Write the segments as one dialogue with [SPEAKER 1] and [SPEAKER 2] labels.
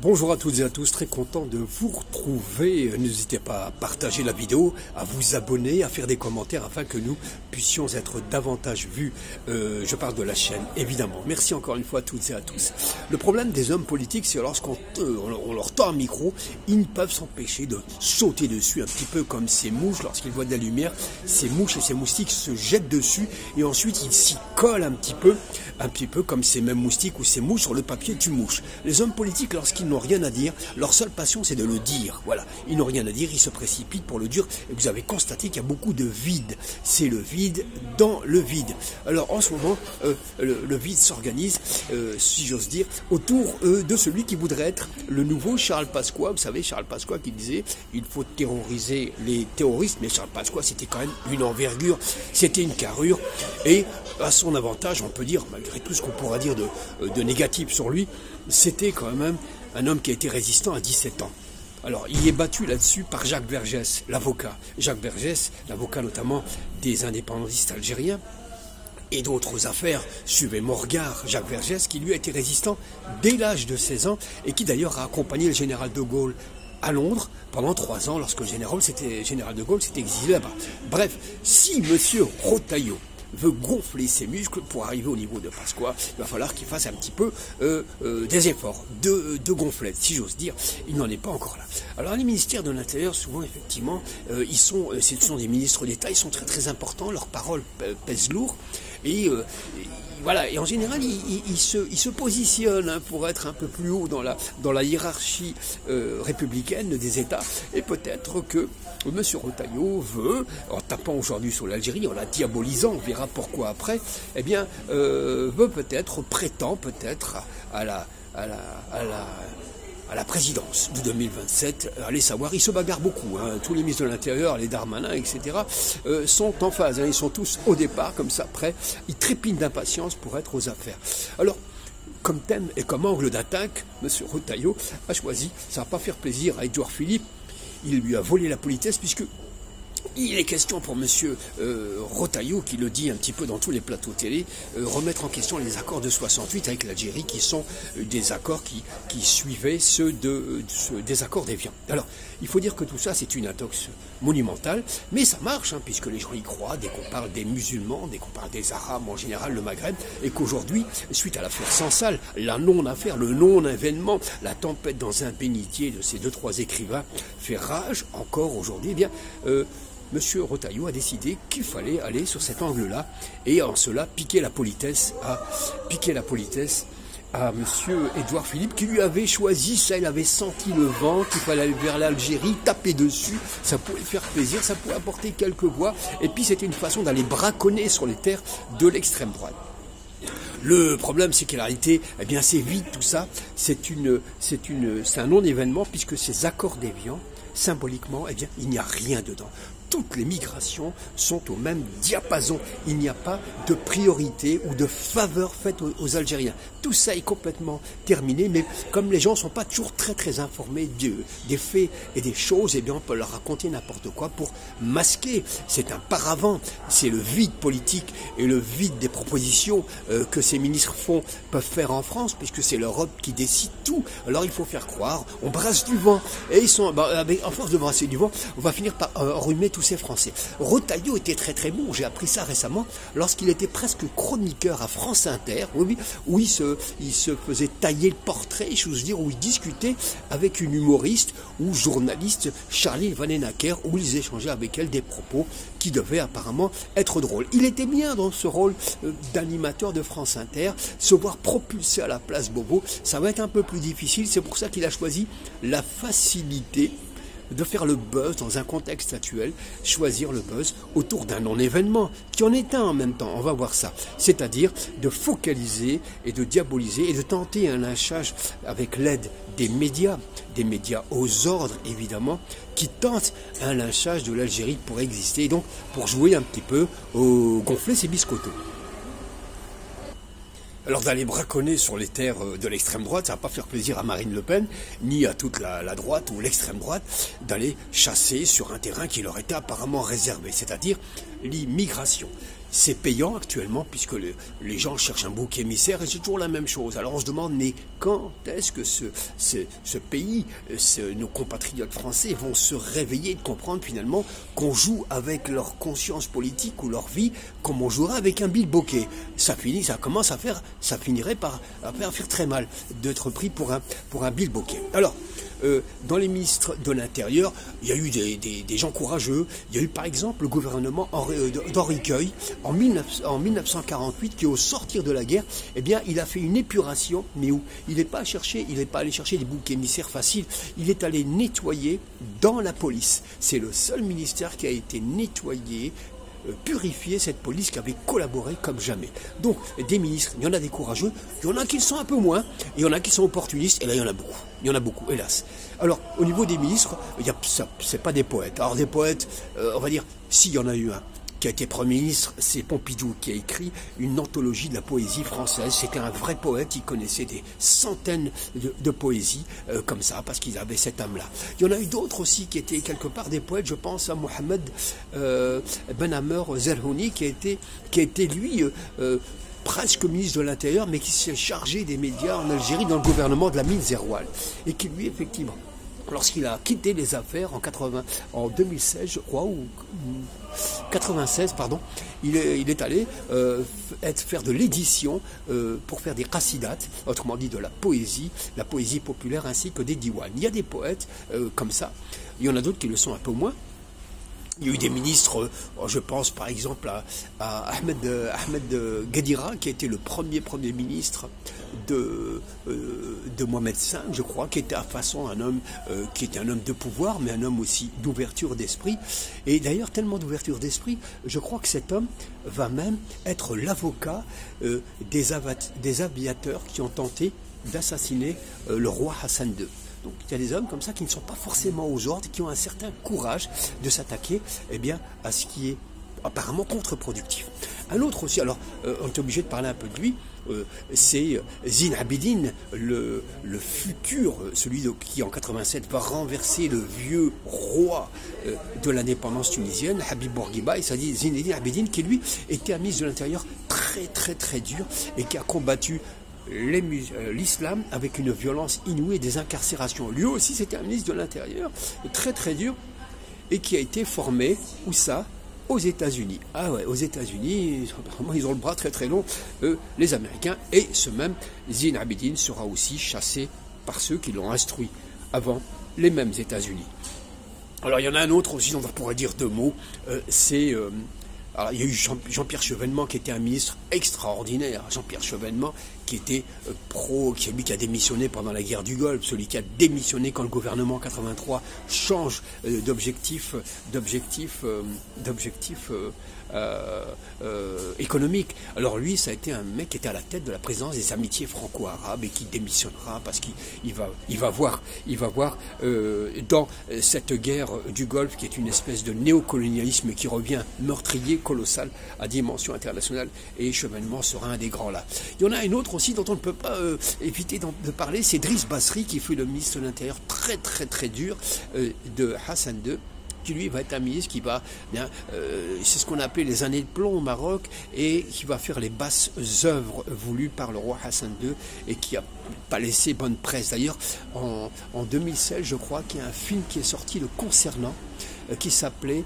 [SPEAKER 1] Bonjour à toutes et à tous, très content de vous retrouver. N'hésitez pas à partager la vidéo, à vous abonner, à faire des commentaires afin que nous puissions être davantage vus. Je parle de la chaîne, évidemment. Merci encore une fois à toutes et à tous. Le problème des hommes politiques, c'est lorsqu'on leur tend un micro, ils ne peuvent s'empêcher de sauter dessus, un petit peu comme ces mouches, lorsqu'ils voient de la lumière, ces mouches et ces moustiques se jettent dessus et ensuite ils s'y collent un petit peu comme ces mêmes moustiques ou ces mouches sur le papier tu mouches. Les hommes politiques, lorsqu'ils n'ont rien à dire, leur seule passion c'est de le dire. Voilà, ils n'ont rien à dire, ils se précipitent pour le dire et vous avez constaté qu'il y a beaucoup de vide. C'est le vide dans le vide. Alors en ce moment, le vide s'organise, si j'ose dire, autour de celui qui voudrait être le nouveau Charles Pasqua. Vous savez, Charles Pasqua qui disait il faut terroriser les terroristes, mais Charles Pasqua c'était quand même une envergure, c'était une carrure et à son avantage, on peut dire, malgré tout ce qu'on pourra dire de négatif sur lui, c'était quand même un homme qui a été résistant à 17 ans. Alors, il est battu là-dessus par Jacques Vergès, l'avocat. Jacques Vergès, l'avocat notamment des indépendantistes algériens et d'autres affaires, suivait Morgard, Jacques Vergès, qui lui a été résistant dès l'âge de 16 ans et qui d'ailleurs a accompagné le général de Gaulle à Londres pendant 3 ans lorsque le général de Gaulle s'était exilé là-bas. Bref, si M. Rotaillot veut gonfler ses muscles pour arriver au niveau de Pasqua, il va falloir qu'il fasse un petit peu des efforts de gonflette, si j'ose dire. Il n'en est pas encore là. Alors les ministères de l'Intérieur, souvent effectivement, ce sont des ministres d'État, ils sont très très importants, leurs paroles pèsent lourd et voilà, et en général, ils se positionnent pour être un peu plus haut dans la hiérarchie républicaine des États. Et peut-être que M. Rotaillot veut, en tapant aujourd'hui sur l'Algérie, en la diabolisant, on verra pourquoi après, eh bien, prétend peut-être à la présidence de 2027, allez savoir, ils se bagarrent beaucoup, hein. Tous les ministres de l'Intérieur, les Darmanin, etc., sont en phase, hein. Ils sont tous au départ, comme ça, prêts, ils trépignent d'impatience pour être aux affaires. Alors, comme thème et comme angle d'attaque, M. Rotaillot a choisi, ça ne va pas faire plaisir à Édouard Philippe, il lui a volé la politesse, puisque il est question pour M. Rotaillot, qui le dit un petit peu dans tous les plateaux télé, remettre en question les accords de 68 avec l'Algérie, qui sont des accords qui suivaient ceux des accords d'Évian. Alors, il faut dire que tout ça, c'est une intox monumentale, mais ça marche, hein, puisque les gens y croient, dès qu'on parle des musulmans, dès qu'on parle des Arabes, en général, le Maghreb, et qu'aujourd'hui, suite à l'affaire Sansal, la non-affaire, le non-événement, la tempête dans un bénitier de ces 2-3 écrivains fait rage, encore aujourd'hui, eh bien, M. Rotaillot a décidé qu'il fallait aller sur cet angle-là et en cela piquer la politesse à M. Édouard Philippe qui lui avait choisi ça, il avait senti le vent, qu'il fallait aller vers l'Algérie, taper dessus, ça pouvait faire plaisir, ça pouvait apporter quelques voix et puis c'était une façon d'aller braconner sur les terres de l'extrême droite. Le problème, c'est qu'en réalité, eh bien, c'est vide tout ça, c'est un non-événement puisque ces accords d'Évian, symboliquement, eh bien, il n'y a rien dedans. Toutes les migrations sont au même diapason. Il n'y a pas de priorité ou de faveur faite aux Algériens. Tout ça est complètement terminé, mais comme les gens ne sont pas toujours très très informés des faits et des choses, eh bien on peut leur raconter n'importe quoi pour masquer. C'est un paravent, c'est le vide politique et le vide des propositions que ces ministres peuvent faire en France, puisque c'est l'Europe qui décide tout. Alors il faut faire croire, on brasse du vent, et ils sont, en force de brasser du vent, on va finir par enrhumer tous ces Français. Rotaillot était très très bon, j'ai appris ça récemment, lorsqu'il était presque chroniqueur à France Inter, oui, où il se faisait tailler le portrait, je veux dire, où il discutait avec une humoriste ou journaliste, Charlie Vanhoenacker, où ils échangeaient avec elle des propos qui devaient apparemment être drôles. Il était bien dans ce rôle d'animateur de France Inter, se voir propulsé à la place Bobo, ça va être un peu plus difficile, c'est pour ça qu'il a choisi la facilité de faire le buzz dans un contexte actuel, choisir le buzz autour d'un non-événement, qui en est un en même temps, on va voir ça. C'est-à-dire de focaliser et de diaboliser et de tenter un lynchage avec l'aide des médias aux ordres évidemment, qui tentent un lynchage de l'Algérie pour exister, et donc pour jouer un petit peu au gonfler ses biscottos. Alors d'aller braconner sur les terres de l'extrême droite, ça va pas faire plaisir à Marine Le Pen, ni à toute la droite ou l'extrême droite, d'aller chasser sur un terrain qui leur était apparemment réservé, c'est-à-dire l'immigration. c'est payant actuellement, puisque les gens cherchent un bouc émissaire, et c'est toujours la même chose. Alors on se demande, mais quand est-ce que ce pays, nos compatriotes français vont se réveiller et comprendre finalement qu'on joue avec leur conscience politique ou leur vie comme on jouerait avec un bilboquet. Ça finirait par faire très mal d'être pris pour un bilboquet. Alors, dans les ministres de l'Intérieur, il y a eu des gens courageux. Il y a eu par exemple le gouvernement d'Henri Queuille en 1948 qui, au sortir de la guerre, eh bien, il a fait une épuration, mais où il n'est pas allé chercher des boucs émissaires faciles, il est allé nettoyer dans la police. C'est le seul ministère qui a été nettoyé, purifier cette police qui avait collaboré comme jamais. Donc, des ministres, il y en a des courageux, il y en a qui le sont un peu moins, et il y en a qui sont opportunistes, et là, il y en a beaucoup. Il y en a beaucoup, hélas. Alors, au niveau des ministres, c'est pas des poètes. Alors, des poètes, on va dire, s'il y en a eu un qui a été Premier ministre, c'est Pompidou qui a écrit une anthologie de la poésie française. C'était un vrai poète, il connaissait des centaines de poésies comme ça, parce qu'ils avaient cette âme-là. Il y en a eu d'autres aussi qui étaient quelque part des poètes, je pense à Mohamed Ben Amer Zerhouni, qui a été lui presque ministre de l'Intérieur, mais qui s'est chargé des médias en Algérie dans le gouvernement de Lamine Zeroual, et qui lui, effectivement, lorsqu'il a quitté les affaires en 2016, je crois, ou 96, pardon, il est allé faire de l'édition pour faire des qasidates, autrement dit de la poésie populaire, ainsi que des diwans. Il y a des poètes comme ça, il y en a d'autres qui le sont un peu moins. Il y a eu des ministres, je pense par exemple à Ahmed Ghedira, qui a été le premier ministre de Mohamed V, je crois, qui était à façon un homme qui était un homme de pouvoir, mais un homme aussi d'ouverture d'esprit. Et d'ailleurs, tellement d'ouverture d'esprit, je crois que cet homme va même être l'avocat des aviateurs qui ont tenté d'assassiner le roi Hassan II. Donc il y a des hommes comme ça qui ne sont pas forcément aux ordres, qui ont un certain courage de s'attaquer à ce qui est apparemment contre-productif. Un autre aussi, alors on est obligé de parler un peu de lui, c'est Zine Abidine, le futur, celui qui en 87 va renverser le vieux roi de l'indépendance tunisienne, Habib Bourguiba, et ça dit Zine Abidine, qui lui était un ministre de l'Intérieur très dur et qui a combattu l'islam avec une violence inouïe et des incarcérations. Lui aussi, c'était un ministre de l'Intérieur très dur et qui a été formé, où ça, aux États-Unis. Ah ouais, aux États-Unis, ils ont le bras très long, les Américains, et ce même Zine Abidine sera aussi chassé par ceux qui l'ont instruit avant les mêmes États-Unis. Alors il y en a un autre aussi dont on pourrait dire deux mots, c'est... Alors, il y a eu Jean-Pierre Chevènement qui était un ministre extraordinaire. Jean-Pierre Chevènement qui était celui qui a démissionné pendant la guerre du Golfe, celui qui a démissionné quand le gouvernement en 83 change d'objectif économique. Alors lui, ça a été un mec qui était à la tête de la présidence des amitiés franco-arabes et qui démissionnera parce qu'il va voir dans cette guerre du Golfe, qui est une espèce de néocolonialisme qui revient meurtrier, colossal, à dimension internationale, et Chevènement sera un des grands là. Il y en a un autre aussi dont on ne peut pas éviter de parler, c'est Driss Basri, qui fut le ministre de l'Intérieur très dur de Hassan II, qui lui va être un ministre qui va, c'est ce qu'on appelait les années de plomb au Maroc, et qui va faire les basses œuvres voulues par le roi Hassan II, et qui n'a pas laissé bonne presse. D'ailleurs, en 2016, je crois qu'il y a un film qui est sorti le concernant, qui s'appelait,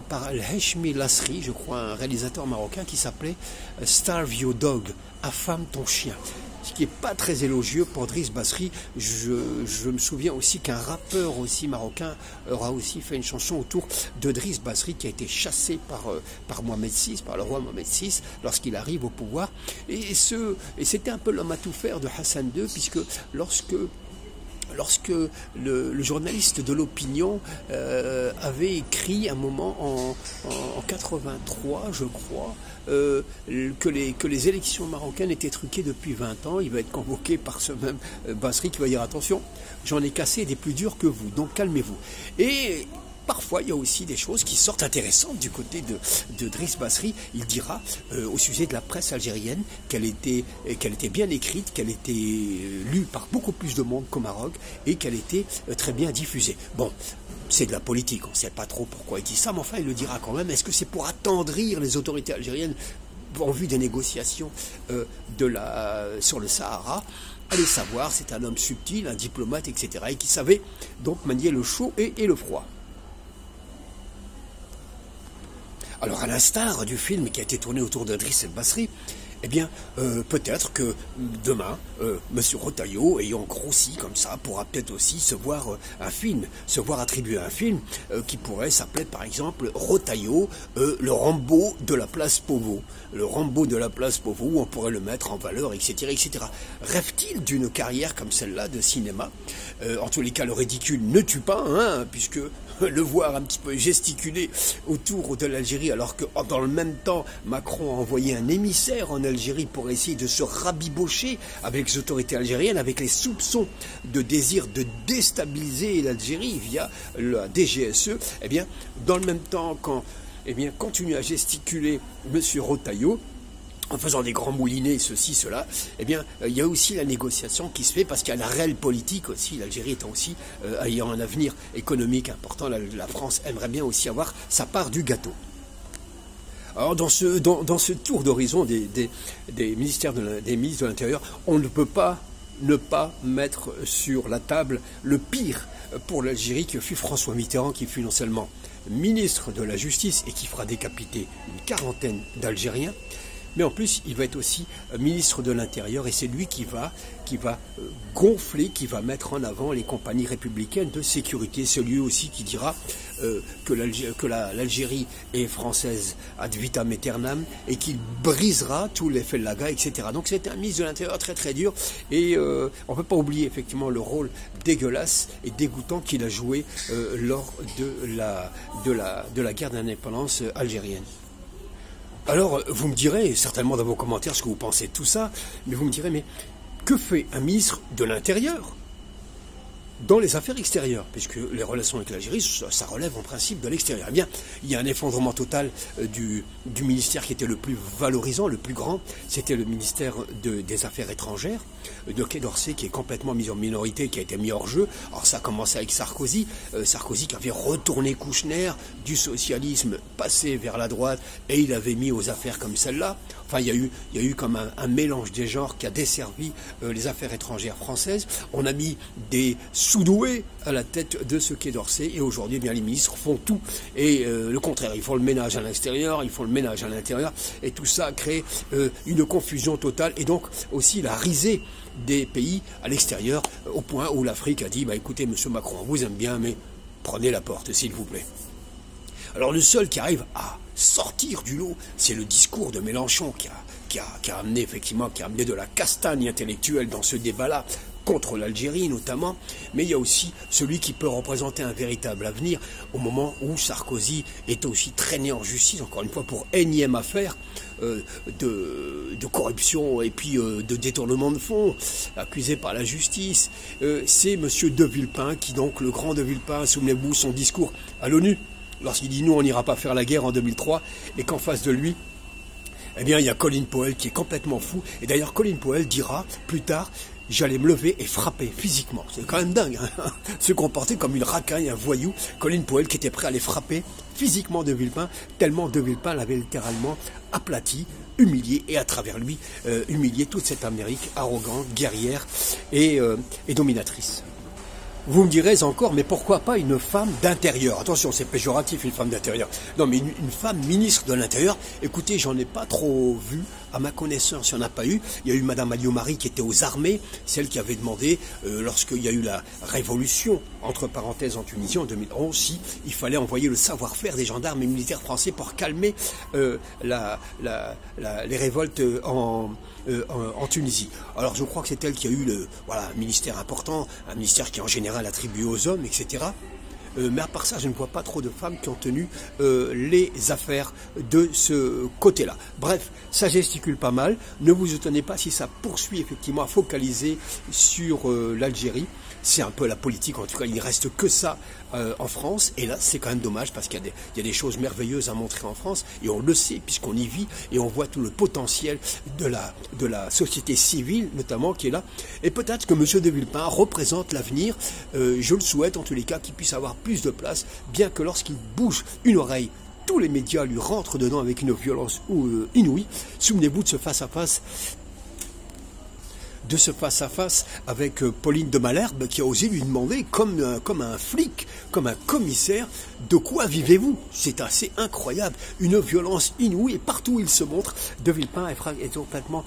[SPEAKER 1] par Al-Heshmi Lasri, je crois, un réalisateur marocain, qui s'appelait Starve Your Dog, affame ton chien. Ce qui n'est pas très élogieux pour Driss Basri. Je me souviens aussi qu'un rappeur aussi marocain aura aussi fait une chanson autour de Driss Basri, qui a été chassé par Mohamed VI, par le roi Mohamed VI, lorsqu'il arrive au pouvoir. Et c'était un peu l'homme à tout faire de Hassan II, puisque lorsque le journaliste de l'opinion avait écrit un moment en 83, je crois, que les élections marocaines étaient truquées depuis 20 ans, il va être convoqué par ce même Basri qui va dire attention, j'en ai cassé des plus durs que vous, donc calmez-vous. Et parfois il y a aussi des choses qui sortent intéressantes du côté de Driss Basri. Il dira au sujet de la presse algérienne qu'elle était bien écrite, qu'elle était lue par beaucoup plus de monde qu'au Maroc et qu'elle était très bien diffusée. Bon, c'est de la politique, on ne sait pas trop pourquoi il dit ça, mais enfin il le dira quand même. Est-ce que c'est pour attendrir les autorités algériennes en vue des négociations sur le Sahara? Allez savoir, c'est un homme subtil, un diplomate, etc. et qui savait donc manier le chaud et le froid. Alors à l'instar du film qui a été tourné autour de Driss Basri, eh bien, peut-être que demain, M. Retailleau, ayant grossi comme ça, pourra peut-être aussi se voir attribuer un film qui pourrait s'appeler par exemple Retailleau, le Rambo de la place Beauvau. Le Rambo de la place Beauvau, où on pourrait le mettre en valeur, etc. etc. Rêve-t-il d'une carrière comme celle-là de cinéma? En tous les cas, le ridicule ne tue pas, hein, puisque le voir un petit peu gesticuler autour de l'Algérie, alors que dans le même temps, Macron a envoyé un émissaire en Algérie pour essayer de se rabibocher avec les autorités algériennes, avec les soupçons de désir de déstabiliser l'Algérie via la DGSE, eh bien, dans le même temps, continue à gesticuler M. Retailleau, en faisant des grands moulinets, ceci, cela, eh bien, il y a aussi la négociation qui se fait parce qu'il y a la réelle politique aussi, l'Algérie étant aussi, ayant un avenir économique important, la France aimerait bien aussi avoir sa part du gâteau. Alors, dans ce tour d'horizon des ministres de l'Intérieur, on ne peut pas ne pas mettre sur la table le pire pour l'Algérie que fut François Mitterrand, qui fut non seulement ministre de la Justice et qui fera décapiter une quarantaine d'Algériens, mais en plus, il va être aussi ministre de l'Intérieur et c'est lui qui va gonfler, qui va mettre en avant les compagnies républicaines de sécurité. C'est lui aussi qui dira que l'Algérie est française ad vitam aeternam et qu'il brisera tous les fellagas, etc. Donc c'est un ministre de l'Intérieur très très dur et on ne peut pas oublier effectivement le rôle dégueulasse et dégoûtant qu'il a joué lors de la guerre d'indépendance algérienne. Alors, vous me direz, certainement dans vos commentaires, ce que vous pensez de tout ça, mais vous me direz, mais que fait un ministre de l'Intérieur dans les affaires extérieures, puisque les relations avec l'Algérie, ça relève en principe de l'extérieur. Eh bien, il y a un effondrement total du ministère qui était le plus valorisant, le plus grand, c'était le ministère des Affaires étrangères, de Quai d'Orsay, qui est complètement mis en minorité, qui a été mis hors jeu. Alors ça a commencé avec Sarkozy, Sarkozy qui avait retourné Kouchner du socialisme, passé vers la droite, et il avait mis aux affaires comme celle-là. Enfin, il y a eu comme un mélange des genres qui a desservi les affaires étrangères françaises. On a mis des sous-doués à la tête de ce Quai d'Orsay et aujourd'hui, eh bien, les ministres font tout et le contraire. Ils font le ménage à l'extérieur, ils font le ménage à l'intérieur et tout ça crée une confusion totale et donc aussi la risée des pays à l'extérieur au point où l'Afrique a dit, bah, écoutez, monsieur Macron, on vous aime bien, mais prenez la porte, s'il vous plaît. Alors le seul qui arrive à sortir du lot, c'est le discours de Mélenchon qui a amené de la castagne intellectuelle dans ce débat-là, contre l'Algérie notamment, mais il y a aussi celui qui peut représenter un véritable avenir au moment où Sarkozy est aussi traîné en justice, encore une fois pour énième affaire de corruption et puis de détournement de fonds, accusé par la justice. C'est M. De Villepin qui, donc le grand De Villepin, souvenez-vous son discours à l'ONU, lorsqu'il dit « nous on n'ira pas faire la guerre en 2003 » et qu'en face de lui, eh bien il y a Colin Powell qui est complètement fou. Et d'ailleurs Colin Powell dira plus tard « j'allais me lever et frapper physiquement ». C'est quand même dingue, hein, se comporter comme une racaille, un voyou. Colin Powell qui était prêt à les frapper physiquement De Villepin, tellement De Villepin l'avait littéralement aplati, humilié et à travers lui humilié toute cette Amérique arrogante, guerrière et dominatrice. Vous me direz encore, mais pourquoi pas une femme d'intérieur? Attention, c'est péjoratif, une femme d'intérieur. Non, mais une femme ministre de l'Intérieur, écoutez, j'en ai pas trop vu. À ma connaissance, il n'y en a pas eu. Il y a eu Madame Alliot-Marie qui était aux armées, celle qui avait demandé, lorsqu'il y a eu la révolution, entre parenthèses en Tunisie, en 2011, si il fallait envoyer le savoir-faire des gendarmes et militaires français pour calmer les révoltes en Tunisie. Alors je crois que c'est elle qui a eu un ministère important, un ministère qui est en général attribué aux hommes, etc. Mais à part ça, je ne vois pas trop de femmes qui ont tenu les affaires de ce côté-là. Bref, ça gesticule pas mal. Ne vous étonnez pas si ça poursuit effectivement à focaliser sur l'Algérie. c'est un peu la politique, en tout cas il ne reste que ça en France, et là c'est quand même dommage parce qu'il y a des choses merveilleuses à montrer en France, et on le sait puisqu'on y vit, et on voit tout le potentiel de la société civile notamment qui est là, et peut-être que M. de Villepin représente l'avenir, je le souhaite en tous les cas qu'il puisse avoir plus de place, bien que lorsqu'il bouge une oreille, tous les médias lui rentrent dedans avec une violence inouïe. Souvenez-vous de ce face-à-face avec Pauline de Malherbe qui a osé lui demander, comme un flic, comme un commissaire, de quoi vivez-vous? C'est assez incroyable, une violence inouïe, et partout où il se montre, de Villepin est complètement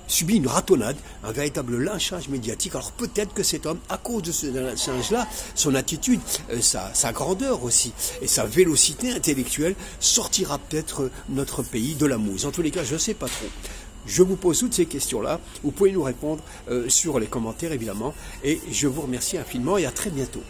[SPEAKER 1] subit une ratonnade, un véritable lynchage médiatique. Alors peut-être que cet homme, à cause de ce lynchage-là, son attitude, sa grandeur aussi, et sa vélocité intellectuelle, sortira peut-être notre pays de la mouise. En tous les cas, je ne sais pas trop. Je vous pose toutes ces questions-là, vous pouvez nous répondre sur les commentaires évidemment, et je vous remercie infiniment et à très bientôt.